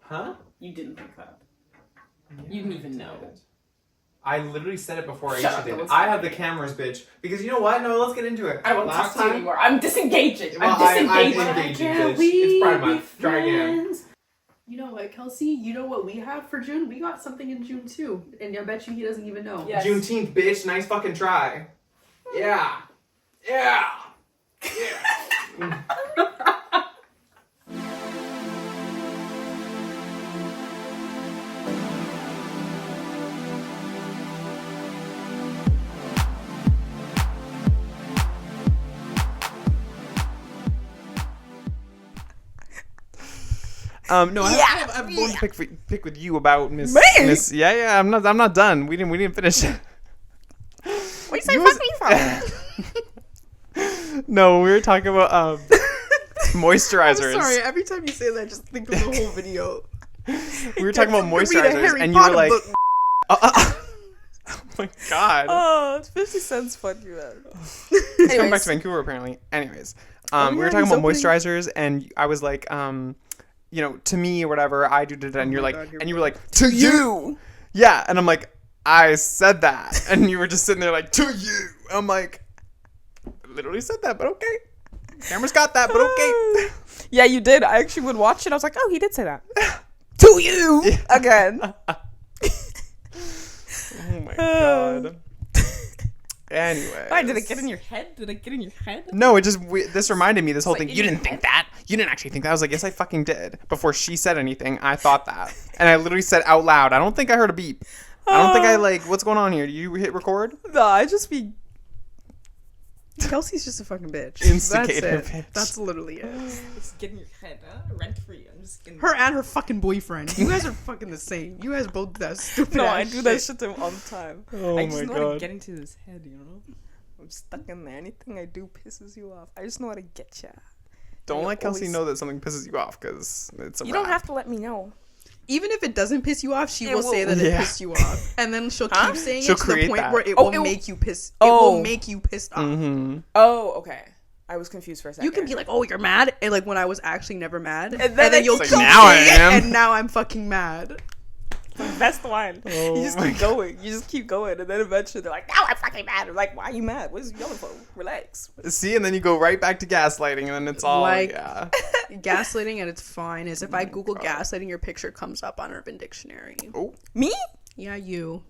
Huh? You didn't think that. You didn't even know. I literally said it before Shut Aisha up, did. don't I have the cameras, bitch. Because you know what? No, let's get into it. I don't want to talk to you anymore. I'm disengaging. Well, I'm disengaging. I'm engaging, bitch. It's Pride Month. Try again. You know what, Kelsey? You know what we have for June? We got something in June too. And I bet you he doesn't even know. Yes. Juneteenth, bitch. Nice fucking try. Yeah. Yeah. Yeah. No, I have a bone to pick with you about Miss. Yeah. I'm not done. We didn't finish. What you say fuck me for? No, we were talking about moisturizers. I'm sorry, every time you say that, I just think of the whole video. We were talking about Read a moisturizers, Harry and you were Potter like, book. oh my god. Oh, it's 50 cents funny, man. He's coming back to Vancouver apparently. Anyways, we were talking about moisturizers, and I was like, you know, to me or whatever, I do it, and you're like, and you were like, to you. Yeah, and I'm like, I said that, and you were just sitting there like, to you. I'm like, literally said that, but okay. Camera's got that, but okay. Yeah, you did. I actually would watch it. I was like, oh, he did say that. To you again. Oh my god. Anyway. Why, did it get in your head? No, it just this reminded me this whole thing. You didn't think that. You didn't actually think that. I was like, yes, I fucking did. Before she said anything, I thought that, and I literally said out loud. I don't think I heard a beep. I don't think I like. What's going on here? Do you hit record? No, I just be. Kelsey's just a fucking bitch. Instigator That's it. bitch. That's literally it. It's getting your head, rent free. I'm just getting. Her and her fucking boyfriend. You guys are fucking the same. You guys both do that stupid No, ass I do that shit to him all the time. Oh I just my know how to god. get into his head, you know? I'm stuck in there. Anything I do pisses you off. I just know how to get ya. Don't You let Kelsey always- know that something pisses you off, because it's a You wrap. don't have to let me know. Even if it doesn't piss you off, she It will say will- that it Yeah. pissed you off. And then she'll Huh? keep saying She'll it to the create point that. where it Oh, will it will- make you piss. It Oh. will make you pissed off. Mm-hmm. Oh, okay. I was confused for a second. You can be like, oh, you're mad? And like when I was actually never mad. And then then you'll like, keep now I saying it, am. and now I'm fucking mad. That's the line. Oh You just my keep going. You just keep going. And then eventually they're like, now I'm fucking mad. I'm like, why are you mad? What is you yelling for? Relax. See, and then you go right back to gaslighting, and then it's all Like- yeah. Gaslighting at its fine is if I Google God. gaslighting, your picture comes up on Urban Dictionary. Oh, Me? Yeah, you.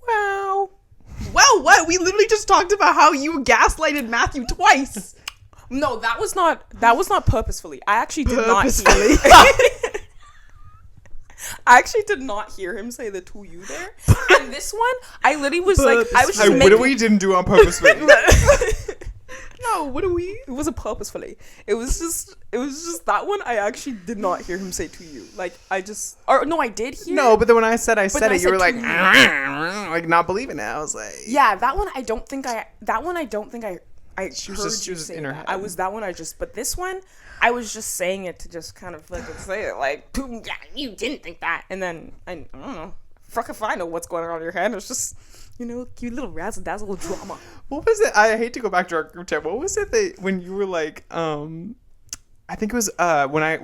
Wow. Well, what? We literally just talked about how you gaslighted Matthew twice. No, that was not purposefully. I actually did not Purposefully. I actually did not hear him say the to you there. And this one, I literally was like, I was just what making... we didn't do on purpose. No, what do we? It wasn't purposefully. It was just that one. I actually did not hear him say to you. Like I did hear. No, but then when I said it, then I you said were like, to you. like not believing it. I was like, Yeah, that one I don't think I. She was heard just- she you was say in her that. head. I was that one. But this one, I was just saying it to just kind of fucking say it like, yeah, you didn't think that, and then I don't know. Fuck if I know what's going on in your head. It's just, cute little razzle dazzle drama. what was it? I hate to go back to our group chat. What was it when you were like, I think it was when I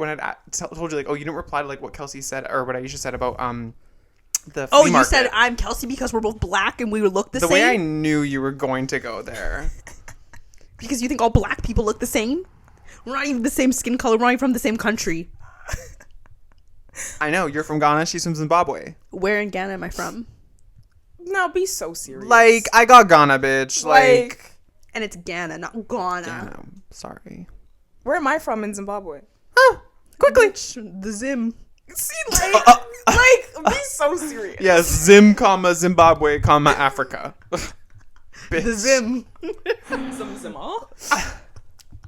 told you like, oh, you didn't reply to like what Kelsey said or what Aisha said about the flea Oh, you market. said I'm Kelsey because we're both black and we would look the The same? way I knew you were going to go there. Because you think all black people look the same? We're not even the same skin color. We're not even from the same country. I know, you're from Ghana, she's from Zimbabwe. Where in Ghana am I from? Now be so serious. Like, I got Ghana, bitch. Like And it's Ghana, not Ghana. Ghana. Sorry. where am I from in Zimbabwe? Quickly. The Zim. See, like, be so serious. Yes, Zim, Zimbabwe, Africa. Bitch. The Zim. Zima.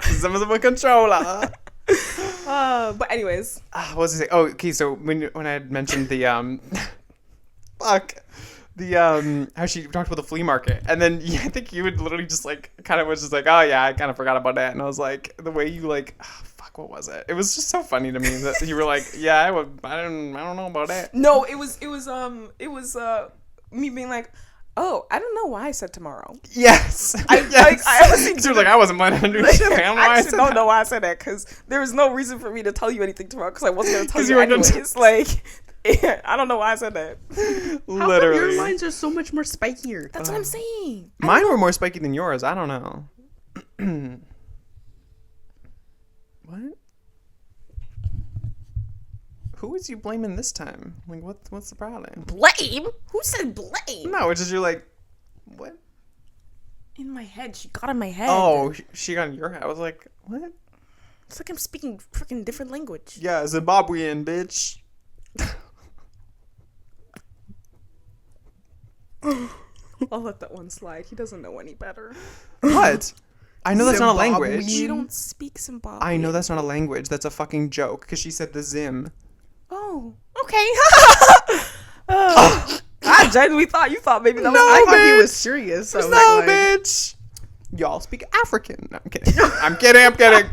Zim is a controller. But anyways, What was I saying? Oh, okay. So when I had mentioned the how she talked about the flea market, and then I think you would literally just like kind of was just like, oh yeah, I kind of forgot about that, and I was like, the way you like, fuck, what was it? It was just so funny to me that you were like, yeah, I don't know about that. no, it was me being like, Oh, I don't know why I said tomorrow. Yes. Yes. I honestly She was like, I wasn't planning on doing shit. I don't know why I actually said don't that. know why I said that because there was no reason for me to tell you anything tomorrow because I wasn't going to tell 'Cause you you weren't gonna anyways. Like, I don't know why I said that. How come Literally. your lines are so much more spikier? That's what I'm saying. Mine were more spiky than yours. I don't know. What? Who is you blaming this time? Like, what's the problem? Blame? Who said blame? No, it's just you're like, what? In my head. She got in my head. Oh, she got in your head. I was like, what? It's like I'm speaking freaking different language. Yeah, Zimbabwean, bitch. I'll let that one slide. He doesn't know any better. What? I know that's not a language. You don't speak Zimbabwe. I know that's not a language. That's a fucking joke because she said the Zim. Oh, okay. I genuinely thought you thought maybe that was. I thought he bitch. was serious. I was No, like, bitch. Y'all speak African. No, I'm kidding. I'm kidding.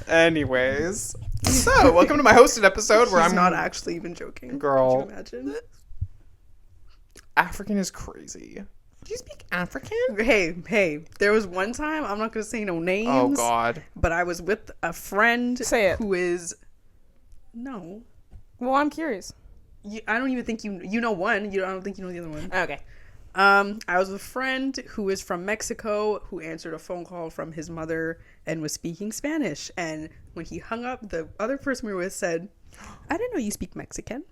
Anyways, so welcome to my hosted episode where He's I'm not actually even joking. Girl. Could you imagine? African is crazy. Do you speak African? Hey, there was one time, I'm not going to say no names. Oh, God. But I was with a friend Say it. who is... No. Well, I'm curious. I don't even think you know one. I don't think you know the other one. Okay. I was with a friend who is from Mexico who answered a phone call from his mother and was speaking Spanish. And when he hung up, the other person we were with said, I didn't know you speak Mexican.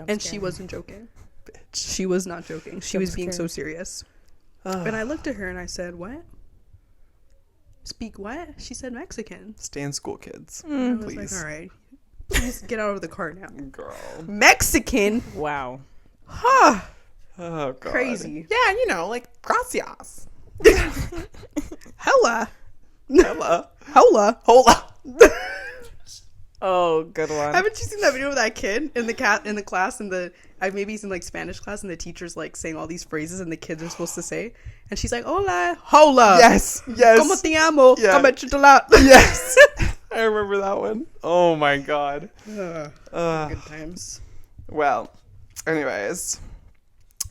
And she wasn't joking. Bitch. She was not joking. She was being so serious. And I looked at her and I said, what? Speak what? She said Mexican. Stay in school, kids. I was Please. like, all right. Please get out of the car now. Girl. Mexican? Wow. Huh. Oh, God. Crazy. Yeah, you know, like, gracias. Hella. Hella. Hola. Hola. Oh, good one. Haven't you seen that video of that kid in the class maybe he's in like Spanish class and the teacher's like saying all these phrases and the kids are supposed to say and she's like hola, hola. Yes. Como te amo. Yeah. Come chocolate. Yes. I remember that one. Oh, my God. Good times. Well, anyways,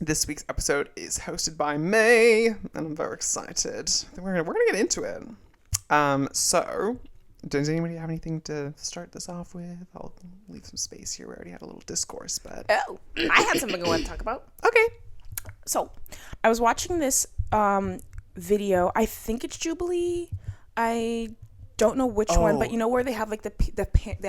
this week's episode is hosted by May, and I'm very excited. We're gonna get into it. So, does anybody have anything to start this off with? I'll leave some space here. We already had a little discourse, but Oh, I had something I want to talk about. okay. So, I was watching this video. I think it's Jubilee. I don't know which one, but you know where they have like they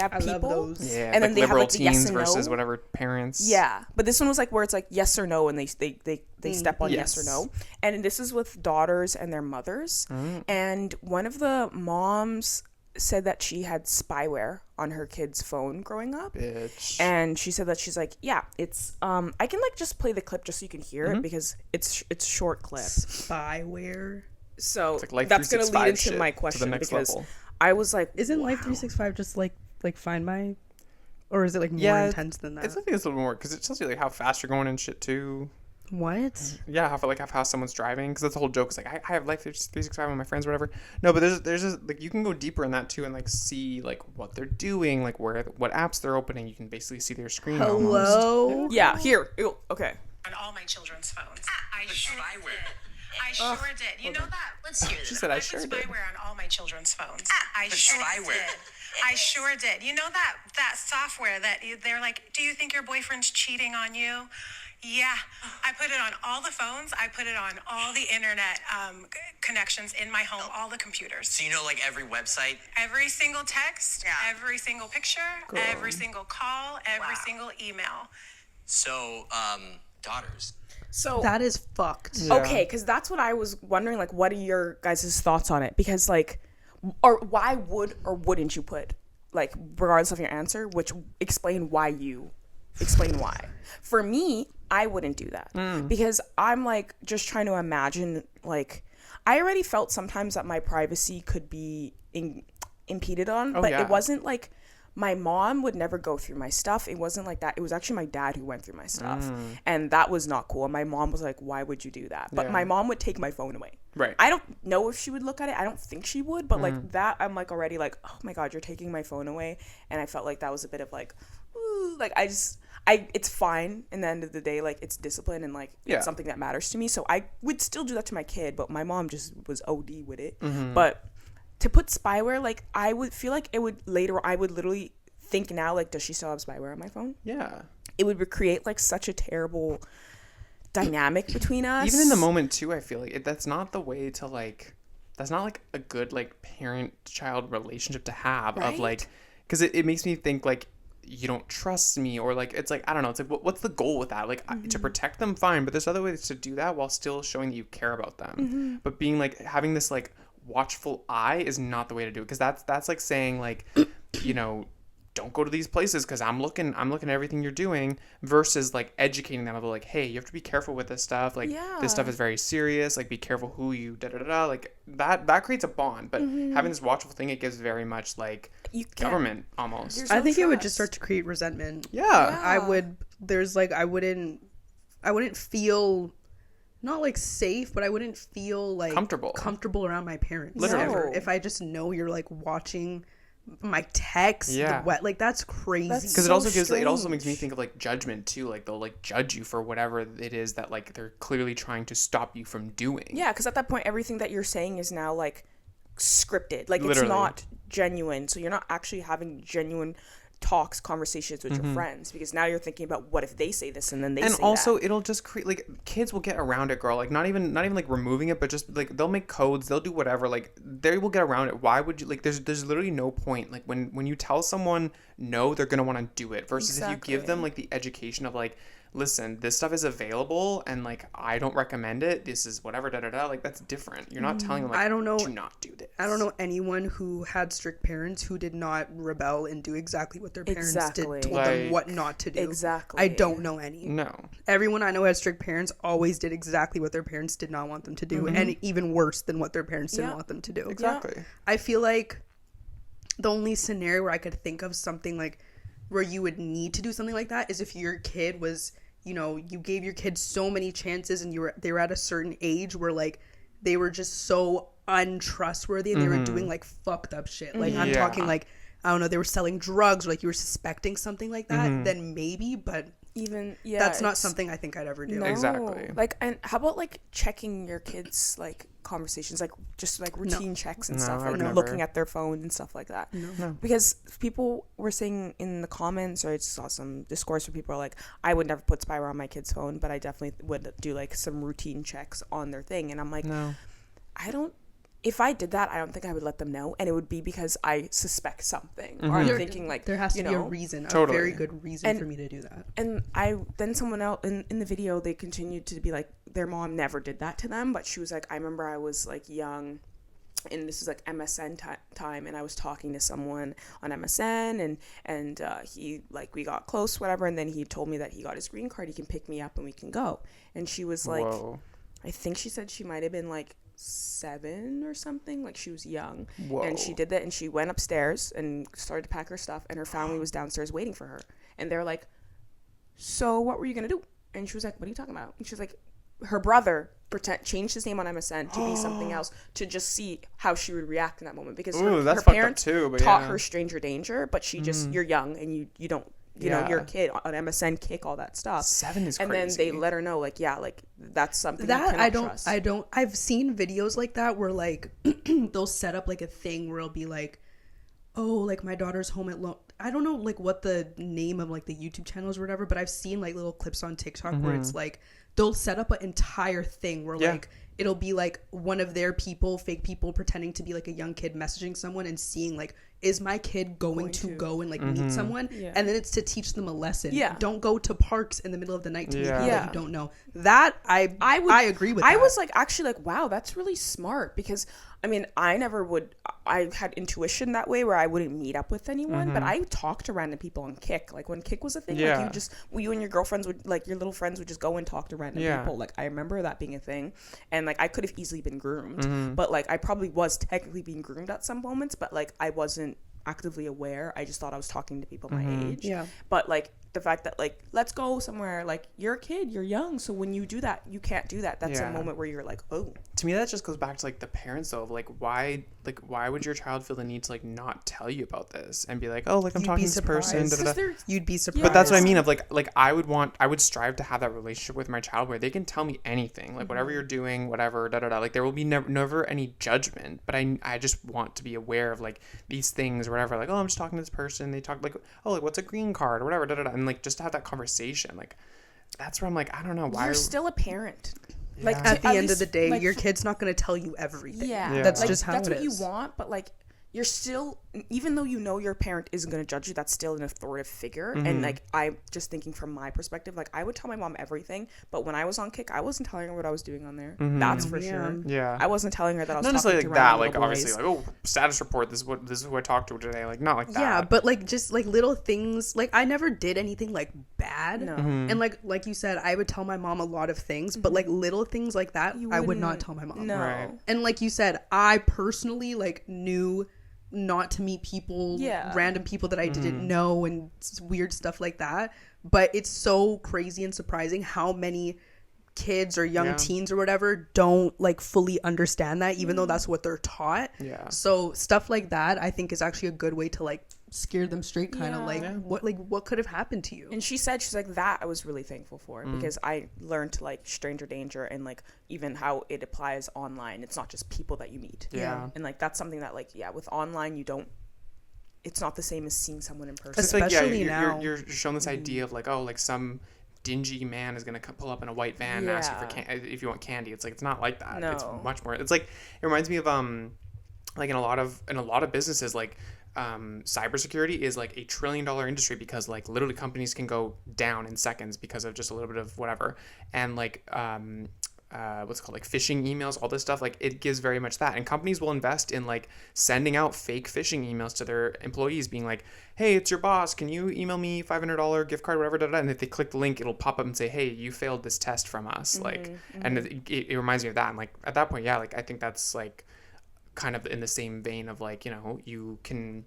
have I people. love those. Yeah, And then like they have, liberal like, the teens yes and versus no. whatever parents. Yeah, but this one was like where it's like yes or no, and they step on yes or Yes. no, and this is with daughters and their mothers, and one of the moms said that she had spyware on her kid's phone growing up. Bitch. And she said that she's like, yeah, it's I can like just play the clip just so you can hear it because it's short clip. Spyware. So like Life that's gonna 365 lead into shit my to the question next because level. I was like, Isn't wow. Life 365 just like Find My, or is it like more Yeah, intense than that? I think it's a little more because it tells you like how fast you're going and shit too. What? Yeah, how fast someone's driving because that's the whole joke. It's like I have Life 365 with my friends, or whatever. No, but there's just like you can go deeper in that too and like see like what they're doing, like what apps they're opening. You can basically see their screen. Almost. Hello. Yeah, here. Ew, okay. On all my children's phones. I sure did. I sure did. You know that? Let's hear this. She said I sure put did. spyware on all my children's phones. I sure did. I sure did. You know that software that they're like, do you think your boyfriend's cheating on you? Yeah, I put it on all the phones. I put it on all the internet connections in my home, all the computers. So you know, like every website? Every single text, every single picture, every single call, every single email. So, daughters. So That is fucked. Yeah. okay, because that's what I was wondering. Like, what are your guys' thoughts on it? Because like, or why would or wouldn't you put like, regardless of your answer, explain why. For me, I wouldn't do that because I'm like just trying to imagine. Like, I already felt sometimes that my privacy could be impeded on, but yeah. it wasn't like my mom would never go through my stuff. It wasn't like that. It was actually my dad who went through my stuff. And that was not cool. And my mom was like, why would you do that? But my mom would take my phone away. Right. I don't know if she would look at it. I don't think she would. But like that, I'm like already like, oh my God, you're taking my phone away. And I felt like that was a bit of like, ooh, like it's fine. In the end of the day, like it's discipline and like it's something that matters to me. So I would still do that to my kid. But my mom just was OD with it. But to put spyware, like I would feel like it would later, I would literally think now, like, does she still have spyware on my phone? Yeah. It would create like such a terrible dynamic between us. Even in the moment too, I feel like that's not the way to like, that's not like a good like parent-child relationship to have of like, because it makes me think like, you don't trust me, or like it's like, I don't know, it's like what's the goal with that? Like to protect them, fine, but there's other ways to do that while still showing that you care about them. But being like having this like watchful eye is not the way to do it, because that's like saying like, you know, don't go to these places because I'm looking at everything you're doing, versus like educating them about like, hey, you have to be careful with this stuff, like this stuff is very serious, like be careful who you like that creates a bond. But having this watchful thing, it gives very much like government almost. I think it would just start to create resentment. I wouldn't feel not like safe, but I wouldn't feel like comfortable around my parents. Literally. Ever. If I just know you're like watching my text, like that's crazy. Because it also makes me think of like judgment too. Like they'll like judge you for whatever it is that like they're clearly trying to stop you from doing. Yeah, because at that point, everything that you're saying is now like scripted. Like it's not genuine. So you're not actually having genuine conversations with your friends, because now you're thinking about what if they say this and then they say that. And also it'll just create like, kids will get around it, girl. Like not even like removing it, but just like they'll make codes, they'll do whatever, like they will get around it. Why would you like, there's literally no point. Like when you tell someone no, they're gonna want to do it, versus if you give them like the education of like, listen, this stuff is available and like I don't recommend it, this is whatever, like that's different. You're not telling them like, do not do this. I don't know anyone who had strict parents who did not rebel and do exactly what their parents told them what not to do. I don't know any. No. Everyone I know had strict parents always did exactly what their parents did not want them to do, and even worse than what their parents didn't want them to do. Exactly. I feel like the only scenario where I could think of something like where you would need to do something like that is if your kid was, you know, you gave your kids so many chances and they were at a certain age where like they were just so untrustworthy and they were doing like fucked up shit. Like I'm talking like, I don't know, they were selling drugs, or like you were suspecting something like that, then maybe, but even that's not something I think I'd ever do. No. Exactly. Like, and how about like checking your kids' like conversations, like just like routine checks and stuff, like looking at their phone and stuff like that. No. Because people were saying in the comments, or I just saw some discourse where people are like, I would never put spyware on my kid's phone, but I definitely would do like some routine checks on their thing. And I'm like, no, if I did that, I don't think I would let them know, and it would be because I suspect something, or I'm thinking like, there has to be a reason, a very good reason for me to do that. And then someone else in the video, they continued to be like, their mom never did that to them, but she was like, I remember I was like young, and this is like MSN time, and I was talking to someone on MSN, and he like, we got close, whatever, and then he told me that he got his green card, he can pick me up and we can go. And she was like, I think she said she might have been like 7 or something, like she was young. And she did that, and she went upstairs and started to pack her stuff, and her family was downstairs waiting for her, and they're like, so what were you gonna do? And she was like, what are you talking about? And she was like, her brother changed his name on MSN to be something else, to just see how she would react in that moment, because her parents taught her stranger danger, but she just, you're young and you don't, you know, you're a kid on MSN, kick all that stuff. 7 is crazy. And then they let her know, like, like that's something that you cannot trust. I've seen videos like that where like they'll set up like a thing where it'll be like, oh, like my daughter's home alone. I don't know like what the name of like the YouTube channel is or whatever, but I've seen like little clips on TikTok where it's like they'll set up an entire thing where like it'll be like one of their fake people pretending to be like a young kid messaging someone and seeing like, is my kid going to go and like meet someone? And then it's to teach them a lesson. Don't go to parks in the middle of the night to meet people that you don't know. That I agree with. I was like, actually like, wow, that's really smart, because I mean, I had intuition that way where I wouldn't meet up with anyone, but I talked to random people on Kik. Like when Kik was a thing, like you and your girlfriends would, like your little friends would just go and talk to random people. Like I remember that being a thing, and like I could have easily been groomed, but like I probably was technically being groomed at some moments, but like I wasn't actively aware. I just thought I was talking to people my age. Yeah. But like the fact that like, let's go somewhere, like you're a kid, you're young, so when you do that, you can't do that. That's Yeah. a moment where you're like, oh. To me, that just goes back to like the parents though, of like why would your child feel the need to like not tell you about this and be like, oh, like I'm You'd talking be to this person. surprised. Da, da, da. You'd be surprised. But that's what I mean of like I would strive to have that relationship with my child where they can tell me anything, like whatever you're doing, whatever, da da da. Like there will be never any judgment, but I just want to be aware of like these things or whatever. Like, oh, I'm just talking to this person. They talk like, oh, like what's a green card or whatever, da da da, and like just to have that conversation. Like that's where I'm like, I don't know why. You're still a parent. Like At the end of the least, day, like, your kid's not going to tell you everything. Yeah. That's Like, just how that's it what is. you want, but like you're still, even though you know your parent isn't going to judge you, that's still an authoritative figure. And like I'm just thinking from my perspective, like I would tell my mom everything, but when I was on Kick, I wasn't telling her what I was doing on there. That's for sure. Yeah. I wasn't telling her that I was Not talking necessarily to like that, random like little obviously boys. like, oh, status report, this is who I talked to today. Like not like that. Yeah, but like just like little things. Like I never did anything like bad. No. And like you said, I would tell my mom a lot of things, but like little things like that, I would not wouldn't- tell my mom. No. Right. And like you said, I personally like knew not to meet people, Yeah. random people that I didn't know and weird stuff like that. But it's so crazy and surprising how many kids or young Yeah. teens or whatever don't like fully understand that, even though that's what they're taught. Yeah. So stuff like that I think is actually a good way to like scare them straight, kind of Yeah. what could have happened to you. And she's like, that I was really thankful for because I learned to like stranger danger and like even how it applies online. It's not just people that you meet. Yeah. And like that's something that like, yeah, with online it's not the same as seeing someone in person. It's like, yeah, Especially you're, now. you're shown this idea of like, oh, like some dingy man is gonna pull up in a white van and ask you for if you want candy. It's like it's not like that. It's No. much more. It's like it reminds me of like in a lot of businesses like cybersecurity is like $1 trillion industry because like literally companies can go down in seconds because of just a little bit of whatever, and like what's it called, like phishing emails, all this stuff, like it gives very much that, and companies will invest in like sending out fake phishing emails to their employees being like, hey, it's your boss, can you email me $500 gift card, whatever, da, da, da. And if they click the link, it'll pop up and say, hey, you failed this test from us. Like and it reminds me of that, and like at that point, yeah, like I think that's like kind of in the same vein of like, you know, you can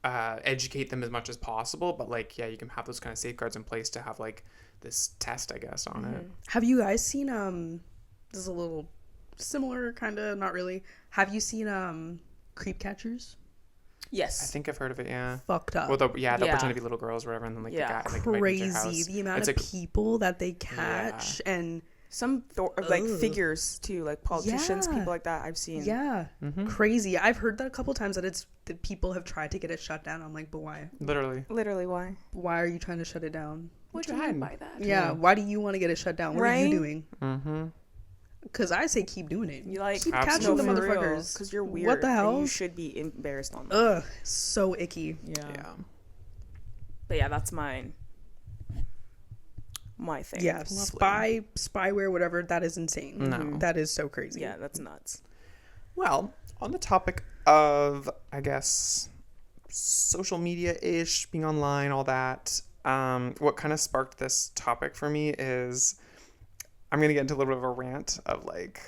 educate them as much as possible, but like, yeah, you can have those kind of safeguards in place to have like this test, I guess, on it. Have you guys seen this is a little similar, kind of, not really. Have you seen Creep Catchers? Yes. I think I've heard of it, yeah. Fucked up. Well, they'll Yeah. pretend to be little girls or whatever, and then like Yeah. the guy like invite you to their house. Crazy the amount It's of like, people that they catch, and Some like Ugh. figures too, like politicians, Yeah. people like that I've seen. yeah, Mm-hmm. crazy. I've heard that a couple times that people have tried to get it shut down. I'm like, but why? literally. Literally, why? Why are you trying to shut it down? What do you mean by that? Yeah, why do you want to get it shut down? What are you Right? doing? Mm-hmm. Because I say keep doing it. You like keep Absolutely. catching the for real, motherfuckers. because you're weird. What the and hell? you should be embarrassed on that. Ugh, so icky. Yeah. But yeah, that's my thing. Yeah, spyware, whatever. That is insane. No. That is so crazy. Yeah, that's nuts. Well, on the topic of, I guess, social media-ish, being online, all that, what kind of sparked this topic for me is I'm going to get into a little bit of a rant of, like,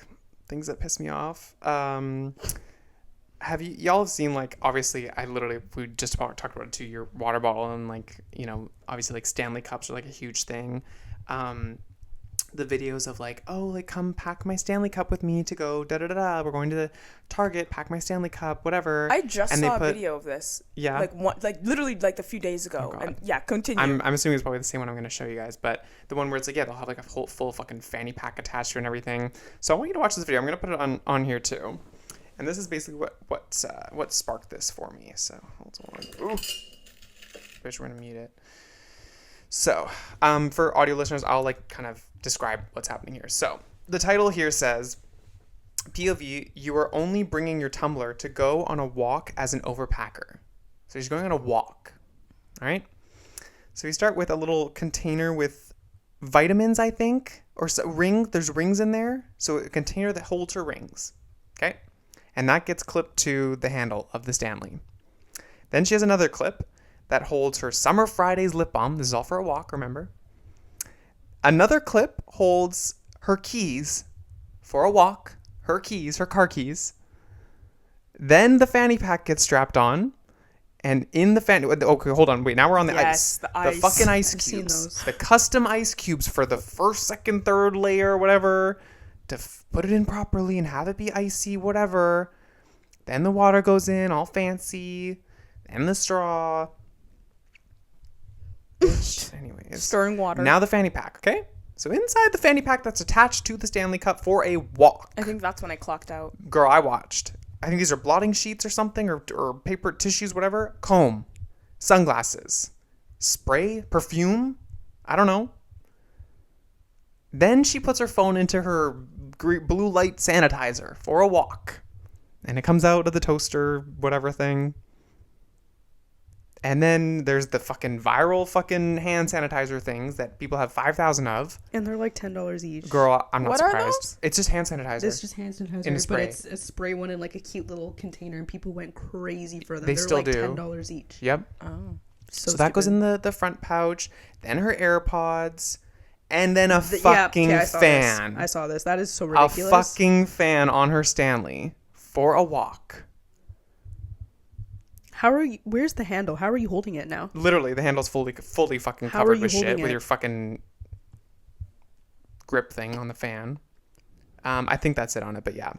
things that piss me off. Have y'all seen, like, obviously, we just talked about it too, your water bottle and, like, you know, obviously, like, Stanley Cups are, like, a huge thing. The videos of like, oh, like come pack my Stanley Cup with me to go da da da da. We're going to the Target, pack my Stanley Cup, whatever. I just And they saw a put- video of this. Yeah? like literally like a few days ago. God. And yeah, continue. I'm assuming it's probably the same one I'm going to show you guys, but the one where it's like, yeah, they'll have like a full fucking fanny pack attached to it and everything. So I want you to watch this video. I'm going to put it on here too. And this is basically what sparked this for me. So hold on. Ooh. Bitch, we're going to mute it. So, for audio listeners, I'll like kind of describe what's happening here. So, the title here says, POV, you are only bringing your tumbler to go on a walk as an overpacker. So he's going on a walk. All right. So we start with a little container with vitamins, I think, or there's rings in there. So a container that holds her rings. Okay. And that gets clipped to the handle of the Stanley. Then she has another clip that holds her Summer Fridays lip balm. This is all for a walk, remember? Another clip holds her keys for a walk. Her keys, her car keys. Then the fanny pack gets strapped on. And in the fan, okay, hold on, wait. Now we're on the Yes, ice. the The ice. fucking ice I've seen cubes. those. The custom ice cubes for the first, second, third layer, whatever. To put it in properly and have it be icy, whatever. Then the water goes in, all fancy. Then the straw. Anyways. Stirring water. Now the fanny pack, okay? So inside the fanny pack that's attached to the Stanley Cup for a walk. I think that's when I clocked out. Girl, I watched. I think these are blotting sheets or something, or paper tissues, whatever. Comb, sunglasses, spray, perfume. I don't know. Then she puts her phone into her blue light sanitizer for a walk. And it comes out of the toaster, whatever thing. And then there's the fucking viral fucking hand sanitizer things that people have 5,000 of. And they're like $10 each. Girl, I'm not What are surprised. those? It's just hand sanitizer. It's just hand sanitizer, In a spray. but it's a spray one in like a cute little container, and people went crazy for them. They They're still like do. $10 each. Yep. Oh. So that goes in the front pouch, then her AirPods, and then a Yeah, fucking okay, I saw fan. This. I saw this. That is so A ridiculous. fucking fan on her Stanley for a walk. How are you? Where's the handle? How are you holding it now? Literally, the handle's fully fucking How are covered you with shit holding with it? your fucking grip thing on the fan. I think that's it on it, but yeah.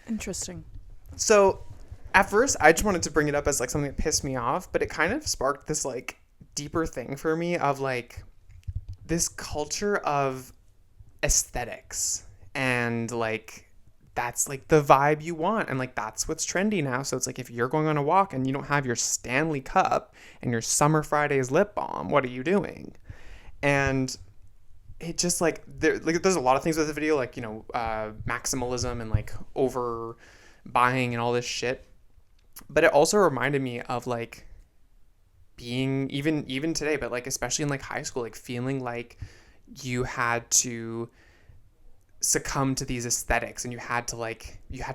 Interesting. So at first, I just wanted to bring it up as like something that pissed me off, but it kind of sparked this like deeper thing for me of like this culture of aesthetics and like that's like the vibe you want and like that's what's trendy now. So it's like if you're going on a walk and you don't have your Stanley Cup and your Summer Fridays lip balm, what are you doing? And it just like there's a lot of things with the video, like, you know, maximalism and like over buying and all this shit, but it also reminded me of like being even today, but like especially in like high school, like feeling like you had to succumb to these aesthetics and you had to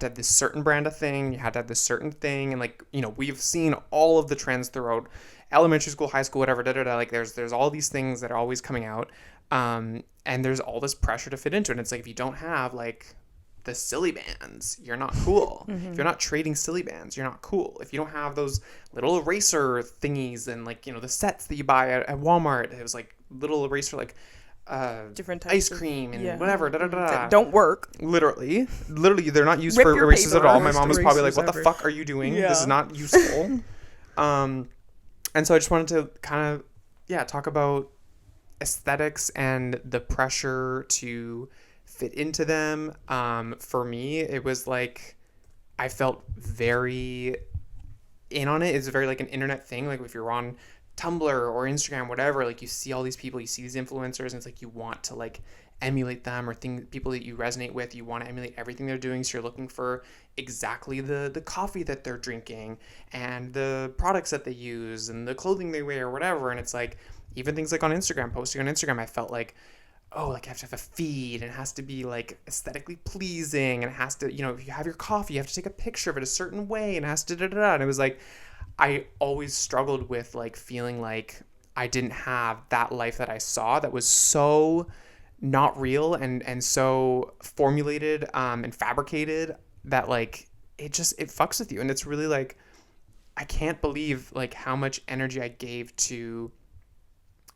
have this certain brand of thing, you had to have this certain thing, and like, you know, we've seen all of the trends throughout elementary school, high school, whatever, like there's all these things that are always coming out, and there's all this pressure to fit into it, and it's like if you don't have like the silly bands, you're not cool. If you're not trading silly bands, you're not cool. If you don't have those little eraser thingies and like, you know, the sets that you buy at Walmart, it was like little eraser like Different types ice of- cream and yeah. whatever That don't work. Literally they're not used Rip for your erasers paper. at all. My Worst mom was probably like, erasers what the ever. fuck are you doing? Yeah. This is not useful. And so I just wanted to kind of talk about aesthetics and the pressure to fit into them. For me, it was like I felt very in on it. It's very like an internet thing. Like if you're on Tumblr or Instagram, whatever, like you see all these people, you see these influencers, and it's like you want to like emulate them or people that you resonate with. You want to emulate everything they're doing, so you're looking for exactly the coffee that they're drinking and the products that they use and the clothing they wear or whatever. And it's like even things like on Instagram, posting on Instagram, I felt like, oh, like I have to have a feed and it has to be like aesthetically pleasing and it has to, you know, if you have your coffee, you have to take a picture of it a certain way and it has to da-da-da. And it was like, I always struggled with like feeling like I didn't have that life that I saw that was so not real and so formulated and fabricated that like it fucks with you. And it's really like I can't believe like how much energy I gave to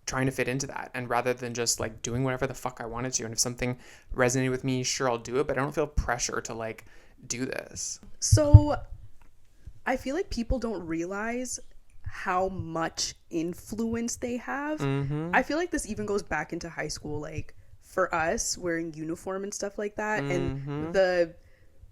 trying to fit into that, and rather than just like doing whatever the fuck I wanted to. And if something resonated with me, sure, I'll do it, but I don't feel pressure to like do this. So I feel like people don't realize how much influence they have. I feel like this even goes back into high school, like for us wearing uniform and stuff like that, and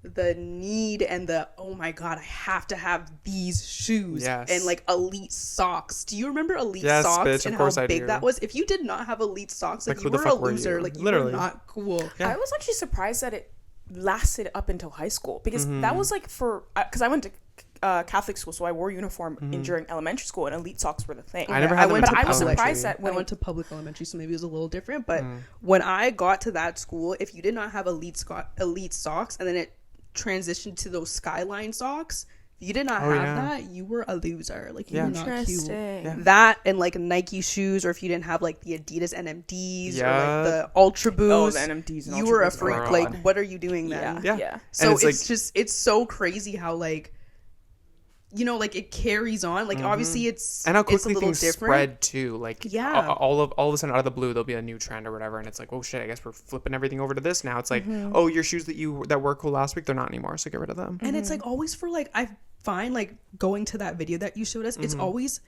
the need and the, oh my god, I have to have these shoes, Yes. and like elite socks. Do you remember elite Yes, socks bitch, and of how course I big do. that was? If you did not have elite socks, like Like, you who the were a fuck were loser. you? Like you Literally. were not cool. Yeah. I was actually surprised that it lasted up until high school because that was like because I went to Catholic school, so I wore uniform during elementary school, and elite socks were the thing. I never had them went until to I was elementary. surprised that I when went to public elementary, so maybe it was a little different. But when I got to that school, if you did not have elite socks, and then it transitioned to those Skyline socks, if you did not have yeah. that, you were a loser. Like you Yeah. were not cute. Interesting. That and like Nike shoes, or if you didn't have like the Adidas NMDs or Yeah. like the Ultra Boost, the NMDs and you Ultra were a Boosts. freak. God. Like, what are you doing then? Yeah. Yeah. So And it's like, just, it's so crazy how like you know, like it carries on. Like obviously it's and how it's a quickly little things different. spread too. Like Yeah. all of a sudden out of the blue there'll be a new trend or whatever, and it's like, oh shit, I guess we're flipping everything over to this now. It's like, oh, your shoes that were cool last week, they're not anymore, so get rid of them. And it's like always for like, I find like going to that video that you showed us, it's always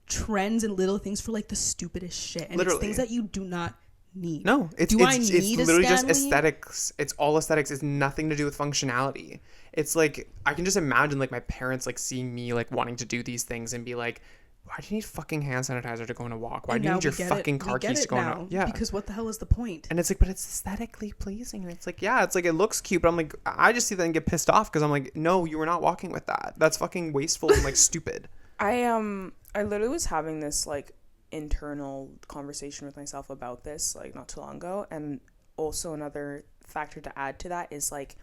trends and little things for like the stupidest shit, and Literally. it's things that you do not need. No, it's need literally a just Stanley? aesthetics. It's all aesthetics. It's nothing to do with functionality. It's like I can just imagine like my parents like seeing me like wanting to do these things and be like, why do you need fucking hand sanitizer to go on a walk? Why And do you now need your we get fucking it. car We get keys to it go on now, a yeah? because what the hell is the point? And it's like, but it's aesthetically pleasing. And it's like, yeah, it's like it looks cute, but I'm like, I just see that and get pissed off because I'm like, no, you were not walking with that. That's fucking wasteful and like stupid. I literally was having this like internal conversation with myself about this like not too long ago, and also another factor to add to that is like,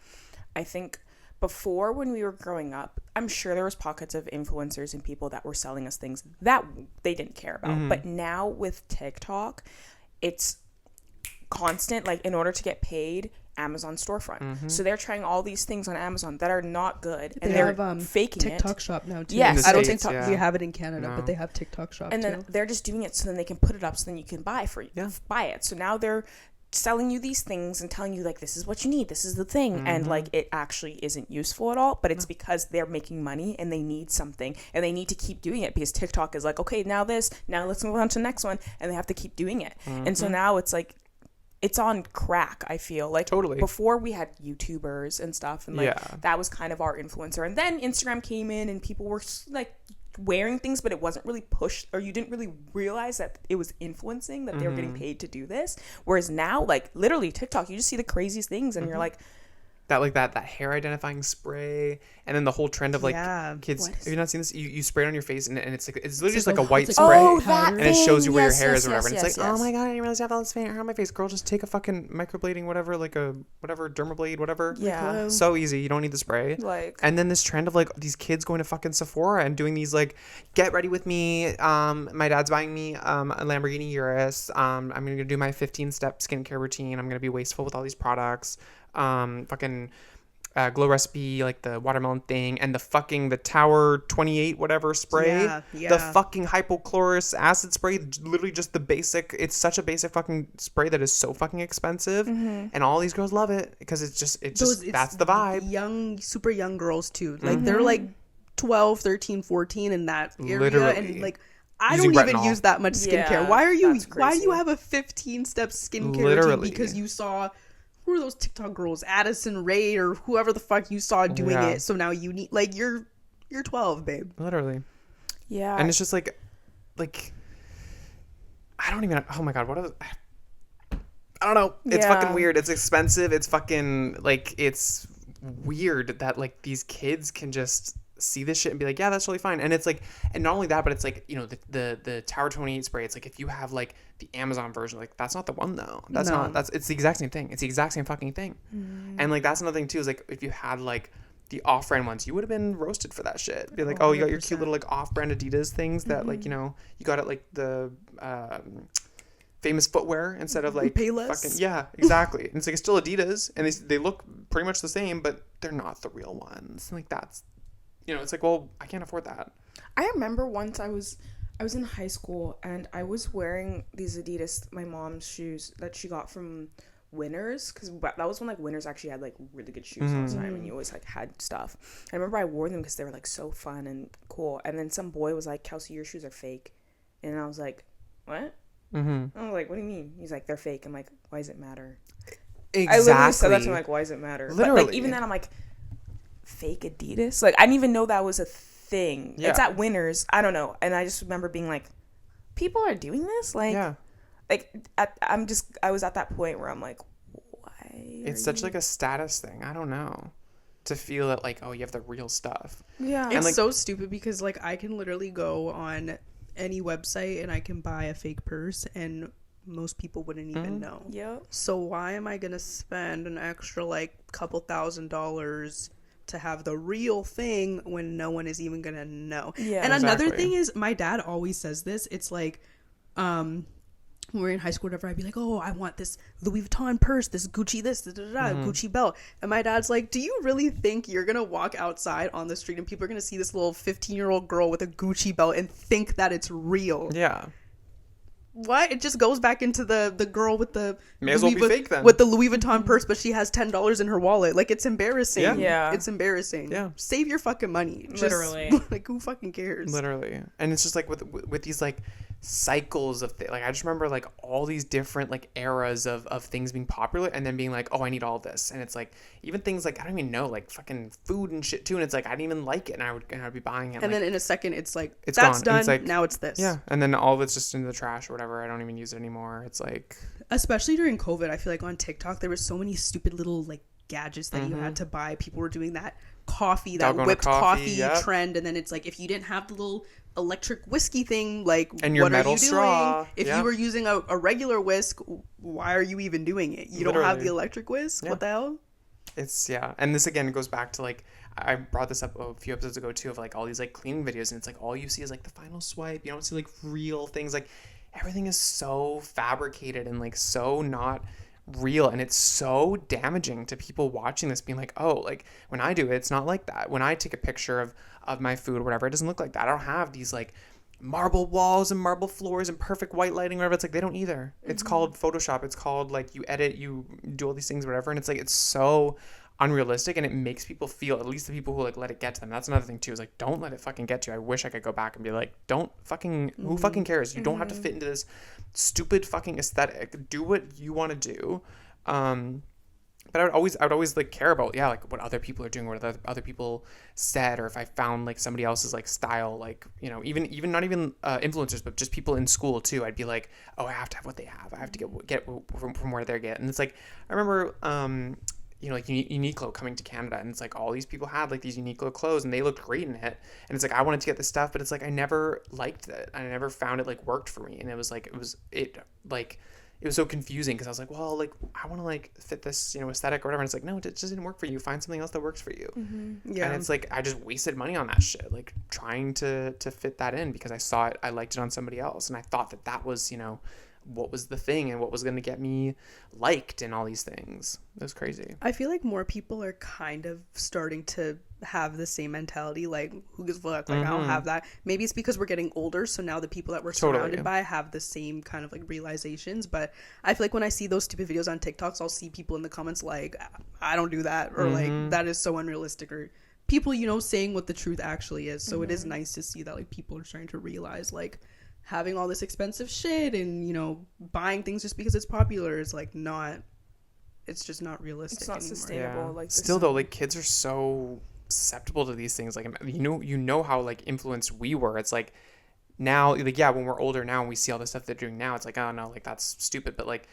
I think before, when we were growing up, I'm sure there was pockets of influencers and people that were selling us things that they didn't care about. But now with TikTok, it's constant. Like, in order to get paid, Amazon storefront. So they're trying all these things on Amazon that are not good, and they're faking TikTok it. Shop now too. Yes. I don't States, think yeah. we have it in Canada, No. but they have TikTok Shop And too. then they're just doing it so then they can put it up so then you can buy buy it. So now they're selling you these things and telling you like, this is what you need, this is the thing, and like it actually isn't useful at all, but it's because they're making money and they need something and they need to keep doing it because TikTok is like, okay, now let's move on to the next one, and they have to keep doing it. And so now it's like, it's on crack, I feel like. Totally. Before we had YouTubers and stuff, and like Yeah. that was kind of our influencer, and then Instagram came in and people were like wearing things, but it wasn't really pushed, or you didn't really realize that it was influencing, that they were getting paid to do this. Whereas now, like literally TikTok, you just see the craziest things and you're like, that hair identifying spray, and then the whole trend of like Yeah. kids. What is Have you not seen this? You spray it on your face, and it's literally just like like a- a white it's spray. like oh, powder. that And it shows you where your Yes, hair yes, is or whatever. yes, And it's like, yes, oh my yes. god, I didn't realize I have all this hair on my face. Girl, just take a fucking microblading, whatever, like a whatever dermablade, whatever. Yeah. So easy. You don't need the spray. Like- and then this trend of like these kids going to fucking Sephora and doing these like, get ready with me. My dad's buying me a Lamborghini Urus. I'm gonna do my 15-step skincare routine. I'm gonna be wasteful with all these products. Fucking. Glow Recipe, like the watermelon thing, and the Tower 28 whatever spray, Yeah, yeah. the fucking hypochlorous acid spray, literally just the basic. It's such a basic fucking spray that is so fucking expensive, and all these girls love it because it's just that's the vibe. Young, super young girls too. Like they're like 12, 13, 14 in that area, Literally. and like I Using don't even retinol. use that much skincare. Yeah, Why are you? that's Why do you crazy. have a 15-step skincare routine? Literally. Because you saw. Who are those TikTok girls? Addison Rae or whoever the fuck you saw doing Yeah. it. So now you need like you're 12, babe. Literally, yeah. and it's just like I don't even. Oh my god, what are the, I don't know. It's Yeah. fucking weird. It's expensive. It's fucking like it's weird that like these kids can just see this shit and be like, yeah, that's really fine. And it's like, and not only that, but it's like, you know, the Tower 28 spray. It's like if you have like the Amazon version, like that's not the one though. That's No. not. It's the exact same thing. It's the exact same fucking thing. And like that's another thing too. Is like if you had like the off-brand ones, you would have been roasted for that shit. Be like, oh, you got your cute 100%. little like off-brand Adidas things that like, you know, you got it like the Famous Footwear instead of like Payless. fucking, yeah, exactly. And it's like it's still Adidas, and they look pretty much the same, but they're not the real ones. And like that's, you know, it's like, well, I can't afford that. I remember once I was in high school and I was wearing these Adidas, my mom's shoes that she got from Winners, because that was when like Winners actually had like really good shoes all the time, and you always like had stuff. I remember I wore them because they were like so fun and cool. And then some boy was like, "Kelsey, your shoes are fake," and I was like, "What?" Mm-hmm. I was like, "What do you mean?" He's like, "They're fake." I'm like, "Why does it matter?" Exactly. I literally said that to him, like, "Why does it matter?" But, like, Literally. even then, I'm like, fake Adidas? Like, I didn't even know that was a thing. Yeah. It's at Winners. I don't know. And I just remember being like, people are doing this? Like, Yeah. like I was at that point where I'm like, why? It's such like a status thing. I don't know. To feel that like, oh, you have the real stuff. Yeah. It's like- so stupid because like I can literally go on any website and I can buy a fake purse and most people wouldn't even know. Yep. So why am I gonna spend an extra like couple $1,000s to have the real thing when no one is even gonna know? Yeah. And another Exactly. thing is my dad always says this. It's like, when we were in high school, whatever, I'd be like, oh, I want this Louis Vuitton purse, this Gucci this, Gucci belt. And my dad's like, do you really think you're going to walk outside on the street and people are going to see this little 15-year-old girl with a Gucci belt and think that it's real? Yeah. What? It just goes back into the girl with the May as well be fake then. with the Louis Vuitton purse, but she has $10 in her wallet. Like, it's embarrassing. Yeah. It's embarrassing. Yeah. Save your fucking money. Literally. Like, who fucking cares? Literally. And it's just like with these like cycles of like, I just remember like all these different like eras of things being popular and then being like, oh, I need all this. And it's like even things like I don't even know, like fucking food and shit too. And it's like I didn't even like it and I'd be buying it. And like, then in a second, it's like, it's that's gone. done. And it's like, now it's this. yeah. And then all of it's just in the trash or whatever. I don't even use it anymore. It's like, Especially during COVID, I feel like on TikTok, there were so many stupid little like gadgets that you had to buy. People were doing that Dalgona whipped coffee yep. trend. And then it's like, if you didn't have the little electric whiskey thing, like, And your what metal are you straw. doing? If Yeah. you were using a regular whisk, why are you even doing it? You don't have Literally. the electric whisk? Yeah. What the hell? it's yeah. And this again goes back to like I brought this up a few episodes ago too of like all these like cleaning videos and it's like all you see is like the final swipe. You don't see like real things. Like everything is so fabricated and like so not real, and it's so damaging to people watching this being like, oh, like when I do it, it's not like that. When I take a picture of my food or whatever, it doesn't look like that. I don't have these like marble walls and marble floors and perfect white lighting or whatever. It's like they don't either. It's called Photoshop. It's called like you edit, you do all these things, whatever, and it's like it's so unrealistic and it makes people feel, at least the people who like let it get to them. That's another thing too, is like don't let it fucking get to you. I wish I could go back and be like, don't fucking who fucking cares? You don't have to fit into this stupid fucking aesthetic. Do what you want to do. But I would always like care about like what other people are doing, what other people said, or if I found like somebody else's like style, like, you know, even not even influencers, but just people in school too. I'd be like, oh, I have to have what they have. I have to get from where they're getting. And it's like I remember you know, like Uniqlo coming to Canada, and it's like all these people had like these Uniqlo clothes and they looked great in it, and it's like I wanted to get this stuff, but it's like I never liked it. I never found it like worked for me, and it was so confusing because I was like, well, like I want to like fit this, you know, aesthetic or whatever, and it's like, no, it just didn't work for you. Find something else that works for you. Yeah. And it's like I just wasted money on that shit, like trying to fit that in because I saw it, I liked it on somebody else, and I thought that was, you know, what was the thing and what was going to get me liked and all these things. It was crazy. I feel like more people are kind of starting to have the same mentality, like, who gives a fuck, like, I don't have that. Maybe it's because we're getting older, so now the people that we're surrounded by have the same kind of like realizations. But I feel like when I see those stupid videos on TikToks, I'll see people in the comments like, I don't do that, or like, that is so unrealistic, or people, you know, saying what the truth actually is. So it is nice to see that like people are starting to realize like having all this expensive shit and, you know, buying things just because it's popular is like not, it's just not realistic. It's not anymore. sustainable. Yeah. Like Still though, like kids are so susceptible to these things. Like, you know how like influenced we were. It's like now, like, yeah, when we're older now and we see all the stuff they're doing now, it's like, oh no, like that's stupid. But like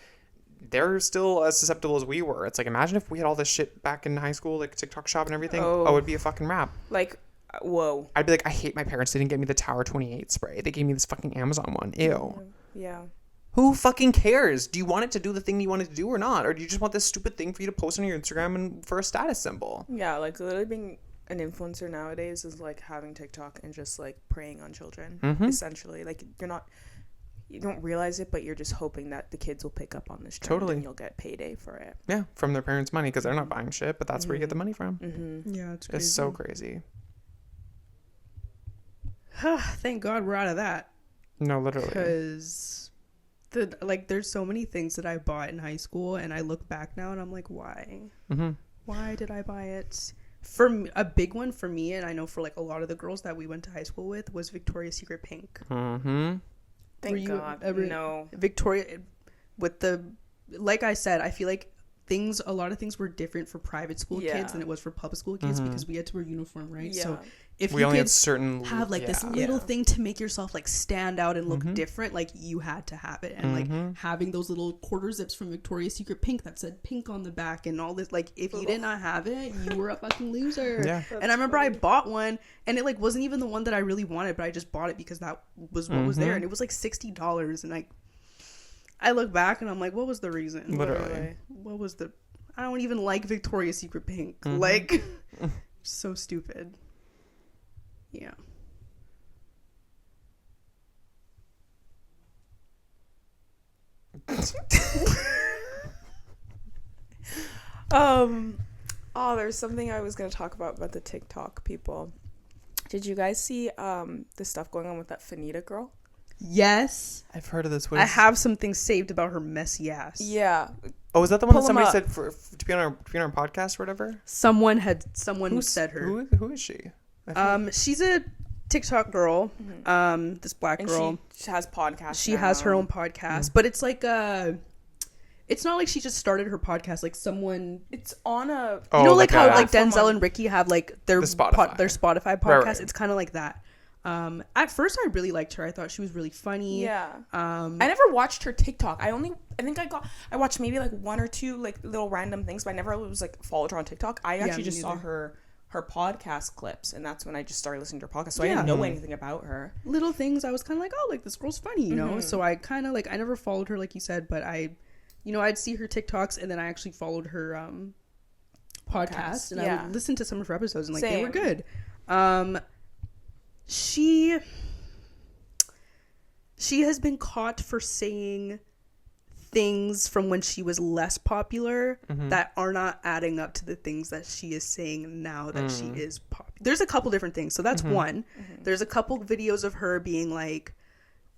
they're still as susceptible as we were. It's like, imagine if we had all this shit back in high school, like TikTok shop and everything. Oh, it'd be a fucking wrap. Like, whoa. I'd be like, I hate my parents. They didn't get me the Tower 28 spray. They gave me this fucking Amazon one. Ew. Yeah. Who fucking cares? Do you want it to do the thing you want it to do or not? Or do you just want this stupid thing for you to post on your Instagram and for a status symbol? Yeah, like literally being an influencer nowadays is like having TikTok and just like preying on children, essentially. Like you don't realize it, but you're just hoping that the kids will pick up on this trend and you'll get payday for it. Yeah, from their parents' money because they're not buying shit, but that's where you get the money from. Yeah, it's crazy. It's so crazy. Thank God we're out of that. No, literally. Because there's so many things that I bought in high school, and I look back now and I'm like, why? Why did I buy it? A big one for me, and I know for like a lot of the girls that we went to high school with, was Victoria's Secret Pink. Thank God. No. Victoria, with the, like I said, I feel like a lot of things were different for private school kids than it was for public school kids because we had to wear uniform, right? Yeah. So if we you only could had certain have like this little thing to make yourself like stand out and look different, like you had to have it. And like having those little quarter zips from Victoria's Secret Pink that said pink on the back and all this, like if you did not have it, you were a fucking loser. Yeah. And I remember I bought one and it like wasn't even the one that I really wanted, but I just bought it because that was what was there, and it was like $60. And I look back and I'm like, what was the reason? Literally. What was the, I don't even like Victoria's Secret Pink. Like, so stupid. Yeah. Oh, there's something I was gonna talk about the TikTok people. Did you guys see the stuff going on with that Fanita girl? Yes. I've heard of this. I have some things saved about her messy ass. Yeah. Oh, is that the one that Pull 'em somebody up. said to be on our podcast or whatever? Someone said her. Who is she? She's a TikTok girl. This black And girl. she has podcasts. She has her own podcast, but it's like it's not like she just started her podcast. Like someone, It's on a. you know, like how like platform Denzel on- and Ricky have like their The Spotify. their Spotify podcast. right. It's kind of like that. At first, I really liked her. I thought she was really funny. Yeah. I never watched her TikTok. I watched maybe like one or two like little random things, but I never was like followed her on TikTok. I actually me just saw neither. her podcast clips, and that's when I just started listening to her podcast. So I Yeah. didn't know anything about her. Little things. I was kind of like, oh, like this girl's funny, you know. So I kind of like I never followed her like you said, but I, you know, I'd see her TikToks, and then I actually followed her podcast, and I yeah. would listen to some of her episodes, and like they were Same. good. She has been caught for saying things from when she was less popular that are not adding up to the things that she is saying now that she is popular. There's a couple different things. So that's one. There's a couple videos of her being like,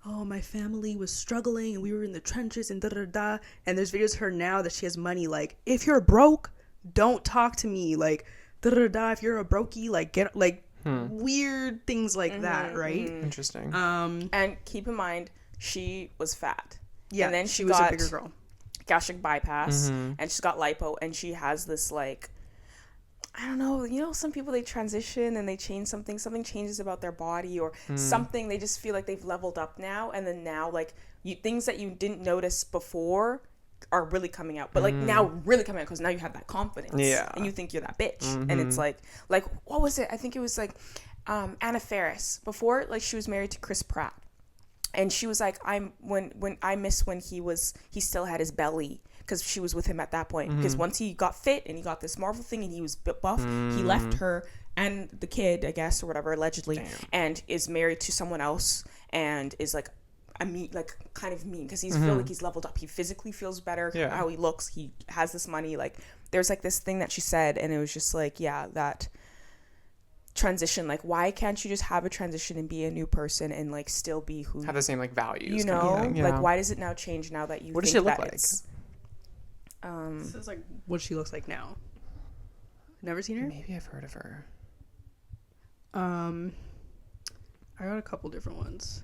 oh, my family was struggling and we were in the trenches and da-da-da. And there's videos of her now that she has money. Like, if you're broke, don't talk to me. Like, da-da-da. If you're a brokey, like, get, like, weird things like that, right? Interesting. And keep in mind, she was fat. Yeah, and then she she was got a bigger girl. gastric bypass, and she's got lipo, and she has this like, I don't know, you know, some people they transition and they change something changes about their body or something. They just feel like they've leveled up now, and then now like things that you didn't notice before are really coming out, but like now really coming out because now you have that confidence, and you think you're that bitch, and it's like what was it? I think it was like Anna Faris before, like she was married to Chris Pratt. And she was like, when I miss when he still had his belly because she was with him at that point. Because once he got fit and he got this Marvel thing and he was buff, he left her and the kid, I guess, or whatever, allegedly, and is married to someone else and is like kind of mean because he's feel like he's leveled up. He physically feels better. Yeah. How he looks, he has this money. Like there's like this thing that she said, and it was just like, yeah, that transition, like why can't you just have a transition and be a new person and like still be who have the same like values, you kind of know thing, you like know? why does it now change now that you What does think she look that like? it's This is like what she looks like now. Never seen her? Maybe I've heard of her. I got a couple different ones.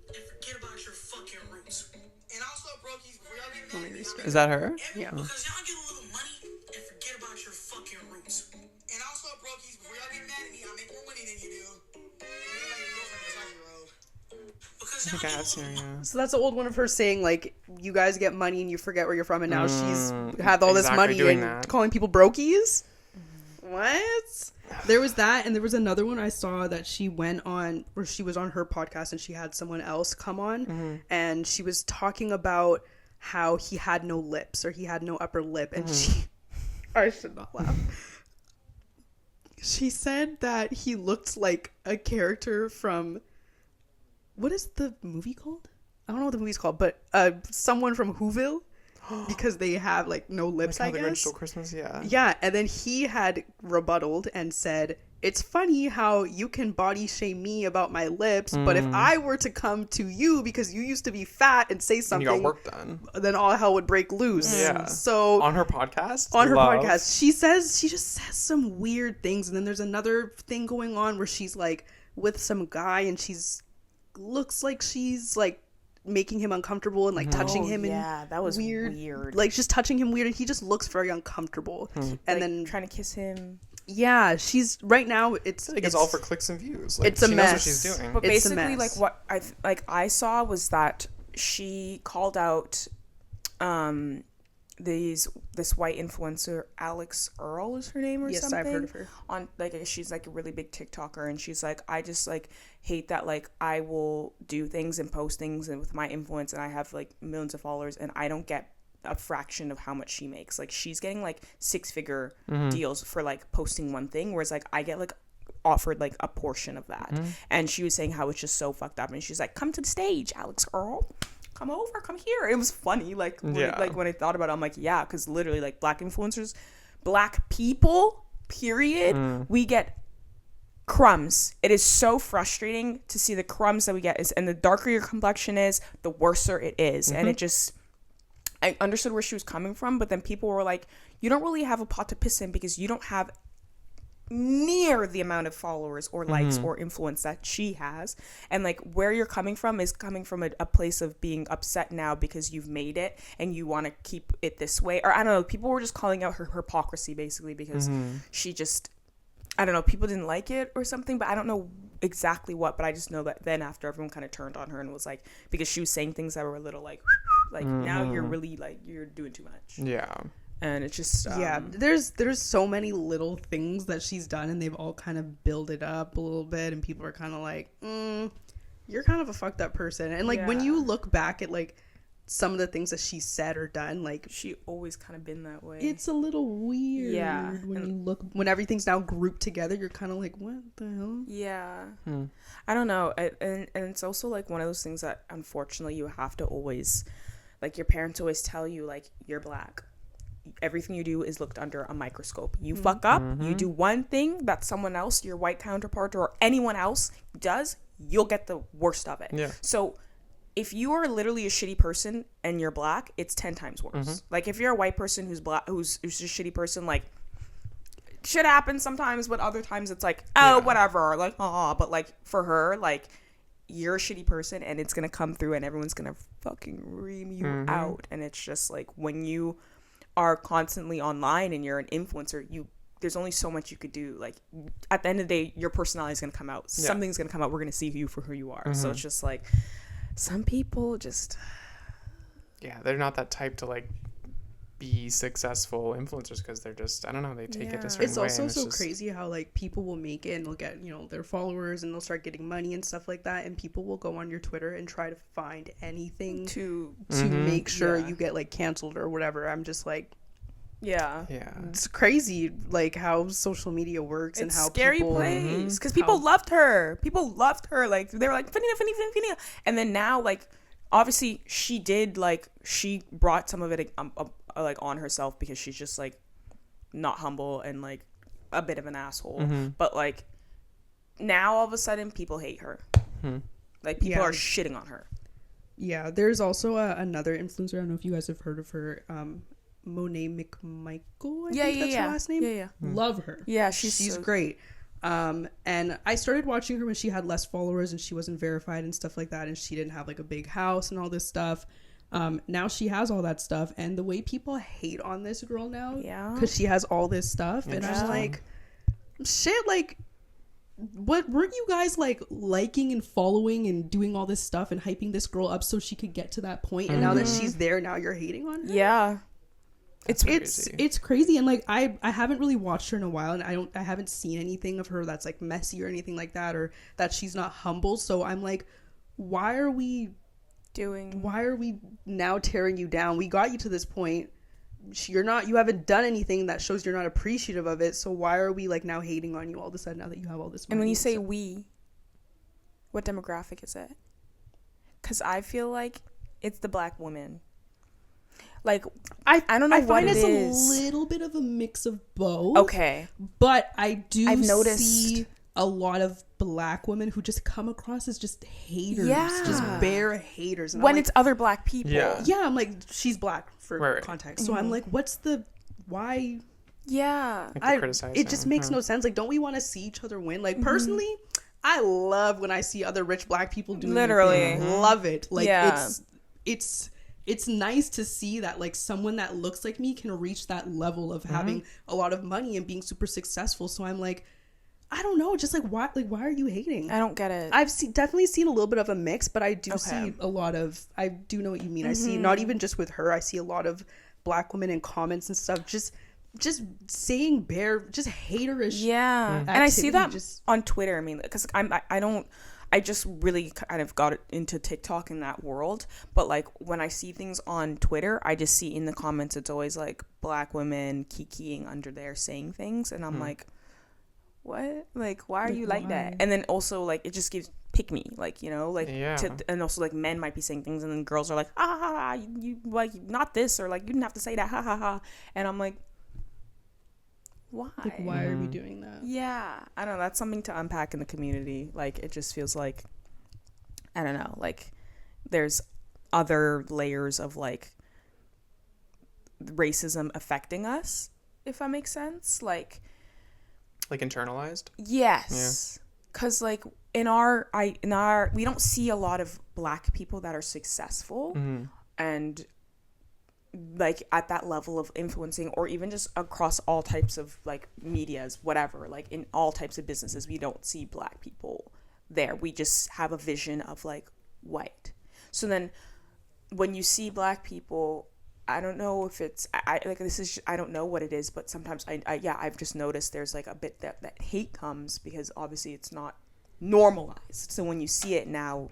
And forget about your fucking roots. And also, brokies, before y'all get mad at me, Is that her? Yeah. because y'all get a little money and forget about your fucking roots. And also, brokies, before y'all get mad at me, I make more money than you do. I think I have seen her, yeah. So that's the old one of her saying like, you guys get money and you forget where you're from, and now she's had all this exactly, money doing and that. calling people brokies. What? There was that, and there was another one I saw that she went on where she was on her podcast and she had someone else come on, and she was talking about how he had no lips or he had no upper lip, and I should not laugh. She said that he looked like a character from, what is the movie called? I don't know what the movie's called, but someone from Whoville, because they have like no lips, Like how I the Grinch guess. Stole Christmas, yeah. Yeah, and then he had rebutted and said, it's funny how you can body shame me about my lips, but if I were to come to you because you used to be fat and say And something, you got work done. then all hell would break loose. Yeah. So On her podcast? on her Love. podcast, she just says some weird things, and then there's another thing going on where she's like with some guy and looks like she's like making him uncomfortable and like touching him yeah, and that was weird. like just touching him weird, and he just looks very uncomfortable. And like, then trying to kiss him, yeah, she's right now it's Like it's all for clicks and views. Like, it's a she knows mess. what she's doing. but It's a basically mess. like what I saw was that she called out this white influencer, Alex Earl is her name or Yes, something. I've heard of her. On like she's like a really big TikToker, and she's like, I just like hate that like I will do things and post things and with my influence, and I have like millions of followers, and I don't get a fraction of how much she makes. Like she's getting like 6-figure deals for like posting one thing, whereas like I get like offered like a portion of that. And she was saying how it's just so fucked up, and she's like, come to the stage, Alex Earl. come over, come here. It was funny. Like, when I thought about it, I'm like, yeah, because literally, like, black influencers, black people, period, we get crumbs. It is so frustrating to see the crumbs that we get. And the darker your complexion is, the worser it is. And it just, I understood where she was coming from, but then people were like, you don't really have a pot to piss in because you don't have near the amount of followers or likes or influence that she has. And like where you're coming from is coming from a place of being upset now because you've made it and you want to keep it this way. Or I don't know, people were just calling out her hypocrisy basically because she just, I don't know, people didn't like it or something, but I don't know exactly what, but I just know that then after everyone kind of turned on her and was like, because she was saying things that were a little like now you're really like, you're doing too much. Yeah. And it's just there's so many little things that she's done and they've all kind of built it up a little bit and people are kind of like, you're kind of a fucked up person. And like when you look back at like some of the things that she said or done, like she always kind of been that way. It's a little weird when everything's now grouped together. You're kind of like, what the hell? Yeah. I don't know. And it's also like one of those things that unfortunately you have to always, like your parents always tell you, like, you're black, everything you do is looked under a microscope. You fuck up, you do one thing that someone else, your white counterpart or anyone else does, you'll get the worst of it. Yeah. So if you are literally a shitty person and you're black, it's 10 times worse. Like if you're a white person who's black, who's a shitty person, like shit happens sometimes, but other times it's like, oh, whatever, like, but like for her, like you're a shitty person and it's gonna come through and everyone's gonna fucking ream you out. And it's just like when you are constantly online and you're an influencer, there's only so much you could do. Like at the end of the day, your personality is gonna come out. Something's gonna come out. We're gonna see you for who you are. So it's just like some people just they're not that type to like be successful influencers because they're just, I don't know, they take it a certain way. It's also so crazy how like people will make it and they'll get, you know, their followers and they'll start getting money and stuff like that, and people will go on your Twitter and try to find anything to make sure you get like canceled or whatever. I'm just like, it's crazy like how social media works. It's and how scary people, place because people loved her. Like they were like Finina, and then now like obviously she brought some of it like on herself because she's just like not humble and like a bit of an asshole. But like now all of a sudden people hate her. Like people are shitting on her. Yeah, there's also another influencer. I don't know if you guys have heard of her, Monet McMichael. I think that's her last name. Yeah. Love her. Yeah, she's great. And I started watching her when she had less followers and she wasn't verified and stuff like that, and she didn't have like a big house and all this stuff. Now she has all that stuff, and the way people hate on this girl now, because she has all this stuff, and I'm like, shit, like, what weren't you guys like liking and following and doing all this stuff and hyping this girl up so she could get to that point, and now that she's there, now you're hating on her? Yeah. It's crazy. And like I haven't really watched her in a while, and I haven't seen anything of her that's like messy or anything like that, or that she's not humble. So I'm like, why are we now tearing you down? We got you to this point. You haven't done anything that shows you're not appreciative of it. So why are we like now hating on you all of a sudden now that you have all this money? And when you say we, what demographic is it? Because I feel like it's the black woman. Like I don't know what it is. I find it's a little bit of a mix of both. Okay, but I've noticed a lot of black women who just come across as just haters, just bare haters. And when it's other black people, I'm like, she's black for context, so I'm like, why? Yeah, it just makes no sense. Like, don't we want to see each other win? Like personally, I love when I see other rich black people do literally love it. Like it's nice to see that like someone that looks like me can reach that level of having a lot of money and being super successful. So I'm like, I don't know, just like why are you hating? I don't get it. I've definitely seen a little bit of a mix, but I do see a lot of, I do know what you mean. I see not even just with her, I see a lot of black women in comments and stuff just saying just haterish. And I see that on Twitter. I mean, because I just really kind of got into TikTok in that world. But like when I see things on Twitter, I just see in the comments, it's always like black women kikiing under there saying things. And I'm like, what? Like, why are you like that? And then also like, it just gives pick me, like, you know, like, Yeah. and also like men might be saying things, and then girls are like, you like not this, or like you didn't have to say that, ha ha ha, and I'm like, why? Like, why are we doing that? Yeah, I don't know. That's something to unpack in the community. Like, it just feels like, I don't know, like there's other layers of like racism affecting us, if that makes sense. Like internalized. Yes, because like in our we don't see a lot of Black people that are successful and like at that level of influencing, or even just across all types of like medias, whatever, like in all types of businesses, we don't see Black people there. We just have a vision of like white. So then when you see Black people, I don't know if it's I don't know what it is, but sometimes I've just noticed there's like a bit that hate comes, because obviously it's not normalized. So when you see it now,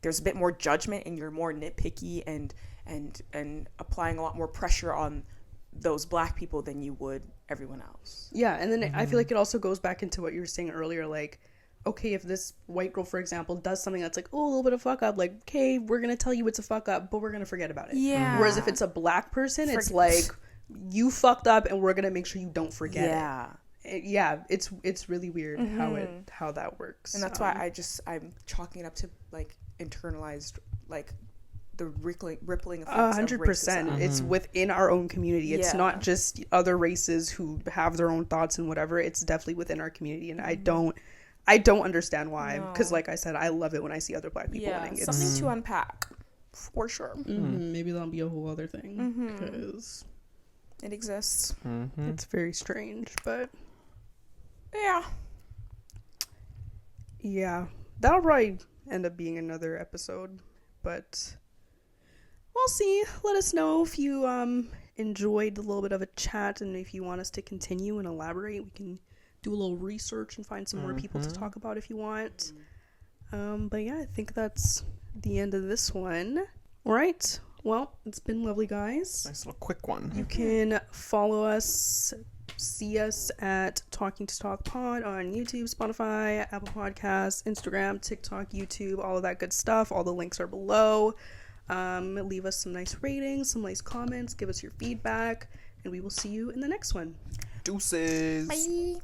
there's a bit more judgment, and you're more nitpicky and applying a lot more pressure on those Black people than you would everyone else. Yeah, and then I feel like it also goes back into what you were saying earlier, like, okay, if this white girl, for example, does something that's like, oh, a little bit of fuck up, like, okay, we're gonna tell you it's a fuck up, but we're gonna forget about it. Yeah. Whereas if it's a Black person, it's like, you fucked up, and we're gonna make sure you don't forget it. Yeah, it's really weird how that works. And that's why I'm chalking it up to like internalized, like the rippling effects 100%. of racism. It's within our own community. It's not just other races who have their own thoughts and whatever. It's definitely within our community, and I don't understand why. Because, like I said, I love it when I see other Black people winning. It's something to unpack, for sure. Maybe that'll be a whole other thing, because it exists. it's very strange. But yeah, that'll probably end up being another episode. But we'll see. Let us know if you enjoyed a little bit of a chat, and if you want us to continue and elaborate, we can do a little research and find some more people to talk about if you want. But yeah, I think that's the end of this one. All right. Well, it's been lovely, guys. Nice little quick one. You can follow us, see us at Talking to Talk Pod on YouTube, Spotify, Apple Podcasts, Instagram, TikTok, YouTube, all of that good stuff. All the links are below. Leave us some nice ratings, some nice comments, give us your feedback, and we will see you in the next one. Deuces. Bye.